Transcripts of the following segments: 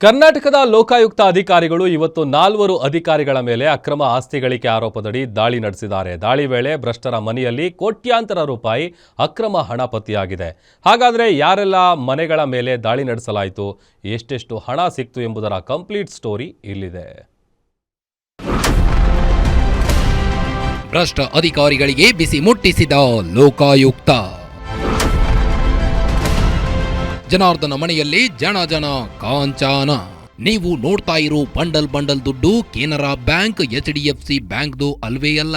ಕರ್ನಾಟಕದ ಲೋಕಾಯುಕ್ತ ಅಧಿಕಾರಿಗಳು ಇವತ್ತು 4 ಅಧಿಕಾರಿಗಳ ಮೇಲೆ ಅಕ್ರಮ ಆಸ್ತಿ ಗಳಿಕೆ ಆರೋಪದಡಿ ದಾಳಿ ನಡೆಸಿದ್ದಾರೆ. ದಾಳಿ ವೇಳೆ ಭ್ರಷ್ಟರ ಮನೆಯಲ್ಲಿ ಕೋಟ್ಯಾಂತರ ರೂಪಾಯಿ ಅಕ್ರಮ ಹಣ ಪತ್ತೆಯಾಗಿದೆ. ಹಾಗಾದರೆ ಯಾರೆಲ್ಲ ಮನೆಗಳ ಮೇಲೆ ದಾಳಿ ನಡೆಸಲಾಯಿತು, ಎಷ್ಟೆಷ್ಟು ಹಣ ಸಿಕ್ತು ಎಂಬುದರ ಕಂಪ್ಲೀಟ್ ಸ್ಟೋರಿ ಇಲ್ಲಿದೆ. ಭ್ರಷ್ಟ ಅಧಿಕಾರಿಗಳಿಗೆ ಬಿಸಿ ಮುಟ್ಟಿಸಿದ ಲೋಕಾಯುಕ್ತ. ಜನಾರ್ದನ ಮನೆಯಲ್ಲಿ ಜನ ಕಾಂಚಾನ. ನೀವು ನೋಡ್ತಾ ಇರೋ ಬಂಡಲ್ ದುಡ್ಡು ಕೆನರಾ ಬ್ಯಾಂಕ್, HDFC ಬ್ಯಾಂಕ್ದು ಅಲ್ವೇ ಅಲ್ಲ.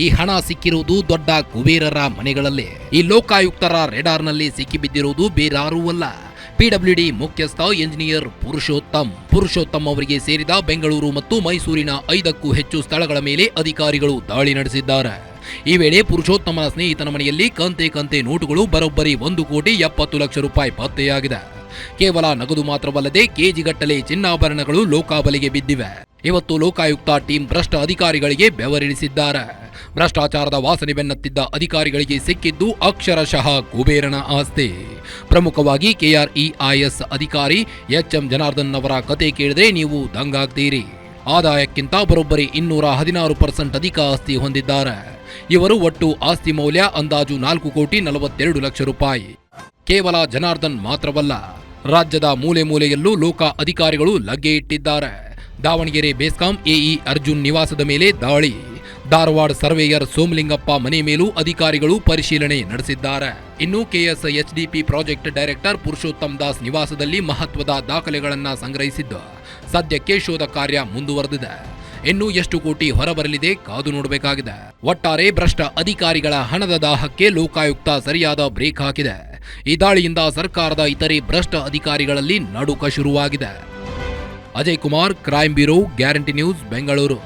ಈ ಹಣ ಸಿಕ್ಕಿರುವುದು ದೊಡ್ಡ ಕುಬೇರರ ಮನೆಗಳಲ್ಲೇ. ಈ ಲೋಕಾಯುಕ್ತರ ರೆಡಾರ್ನಲ್ಲಿ ಸಿಕ್ಕಿಬಿದ್ದಿರುವುದು ಬೇರಾರೂ ಅಲ್ಲ, PWD ಮುಖ್ಯಸ್ಥ ಇಂಜಿನಿಯರ್ ಪುರುಷೋತ್ತಮ್ ಅವರಿಗೆ ಸೇರಿದ ಬೆಂಗಳೂರು ಮತ್ತು ಮೈಸೂರಿನ 5ಕ್ಕೂ ಹೆಚ್ಚು ಸ್ಥಳಗಳ ಮೇಲೆ ಅಧಿಕಾರಿಗಳು ದಾಳಿ ನಡೆಸಿದ್ದಾರೆ. ಈ ವೇಳೆ ಪುರುಷೋತ್ತಮನ ಸ್ನೇಹಿತನ ಮನೆಯಲ್ಲಿ ಕಂತೆ ನೋಟುಗಳು ಬರೋಬ್ಬರಿ 1,70,00,000 ರೂಪಾಯಿ ಪತ್ತೆಯಾಗಿದೆ. ಕೇವಲ ನಗದು ಮಾತ್ರವಲ್ಲದೆ ಕೆಜಿಗಟ್ಟಲೆ ಚಿನ್ನಾಭರಣಗಳು ಲೋಕಾಬಲಿಗೆ ಬಿದ್ದಿವೆ. ಇವತ್ತು ಲೋಕಾಯುಕ್ತ ಟೀಮ್ ಭ್ರಷ್ಟ ಅಧಿಕಾರಿಗಳಿಗೆ ಬೆವರಿಳಿಸಿದ್ದಾರೆ. ಭ್ರಷ್ಟಾಚಾರದ ವಾಸನೆ ಬೆನ್ನತ್ತಿದ್ದ ಅಧಿಕಾರಿಗಳಿಗೆ ಸಿಕ್ಕಿದ್ದು ಅಕ್ಷರಶಃ ಕುಬೇರನ ಆಸ್ತಿ. ಪ್ರಮುಖವಾಗಿ KREIS ಅಧಿಕಾರಿ HM ಜನಾರ್ದನ್ ಅವರ ಕತೆ ಕೇಳಿದ್ರೆ ನೀವು ದಂಗಾಗ್ತೀರಿ. ಆದಾಯಕ್ಕಿಂತ ಬರೋಬ್ಬರಿ 216% ಅಧಿಕ ಆಸ್ತಿ ಹೊಂದಿದ್ದಾರೆ. ಇವರು ಒಟ್ಟು ಆಸ್ತಿ ಮೌಲ್ಯ ಅಂದಾಜು 4,42,00,000 ರೂಪಾಯಿ. ಕೇವಲ ಜನಾರ್ದನ್ ಮಾತ್ರವಲ್ಲ, ರಾಜ್ಯದ ಮೂಲೆಯಲ್ಲೂ ಲೋಕ ಅಧಿಕಾರಿಗಳು ಲಗ್ಗೆ ಇಟ್ಟಿದ್ದಾರೆ. ದಾವಣಗೆರೆ ಬೆಸ್ಕಾಂ AE ಅರ್ಜುನ್ ನಿವಾಸದ ಮೇಲೆ ದಾಳಿ. ಧಾರವಾಡ ಸರ್ವೇಯರ್ ಸೋಮಲಿಂಗಪ್ಪ ಮನೆ ಮೇಲೂ ಅಧಿಕಾರಿಗಳು ಪರಿಶೀಲನೆ ನಡೆಸಿದ್ದಾರೆ. ಇನ್ನು KSHDP project director Purushottam Das ನಿವಾಸದಲ್ಲಿ ಮಹತ್ವದ ದಾಖಲೆಗಳನ್ನು ಸಂಗ್ರಹಿಸಿದ್ದು ಸದ್ಯಕ್ಕೆ ಶೋಧ ಕಾರ್ಯ ಮುಂದುವರೆದಿದೆ. ಇನ್ನು ಎಷ್ಟು ಕೋಟಿ ಹೊರಬರಲಿದೆ ಕಾದು ನೋಡಬೇಕಾಗಿದೆ. ಒಟ್ಟಾರೆ ಭ್ರಷ್ಟ ಅಧಿಕಾರಿಗಳ ಹಣದ ದಾಹಕ್ಕೆ ಲೋಕಾಯುಕ್ತ ಸರಿಯಾದ ಬ್ರೇಕ್ ಹಾಕಿದೆ. ಈ ದಾಳಿಯಿಂದ ಸರ್ಕಾರದ ಇತರೆ ಭ್ರಷ್ಟ ಅಧಿಕಾರಿಗಳಲ್ಲಿ ನಡುಕ ಶುರುವಾಗಿದೆ. Ajay Kumar, crime bureau, guarantee news, Bengaluru.